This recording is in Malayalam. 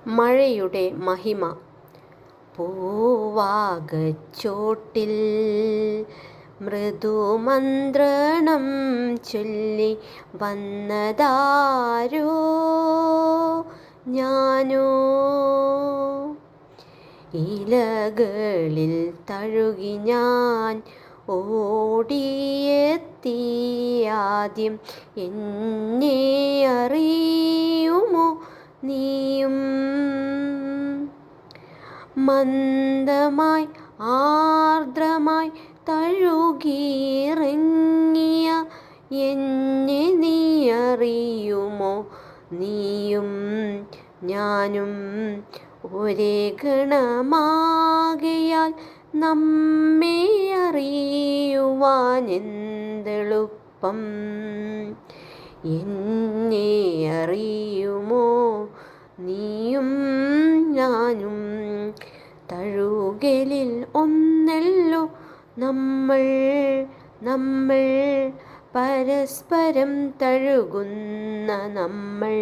മഴയുടെ മഹിമ. പൂവാകച്ചോട്ടിൽ മൃദുമന്ത്രണം ചൊല്ലി വന്നതാരോ, ഞാനോ? ഇലകളിൽ തഴുകി ഞാൻ ഓടിയെത്തിയാദ്യം. എന്നെ അറിയുമോ നീയും? മന്ദമായി ആർദ്രമായി തഴുകിയിറങ്ങിയ എന്നെ നീ അറിയുമോ? നീയും ഞാനും ഒരേ ഗണമാകയാൽ നമ്മെ അറിയുവാനെന്തെളുപ്പം. എന്നെ അറിയുമോ നീയും ഞാനും? തഴുകലിൽ ഒന്നല്ലോ നമ്മൾ, നമ്മൾ പരസ്പരം തഴുകുന്ന നമ്മൾ.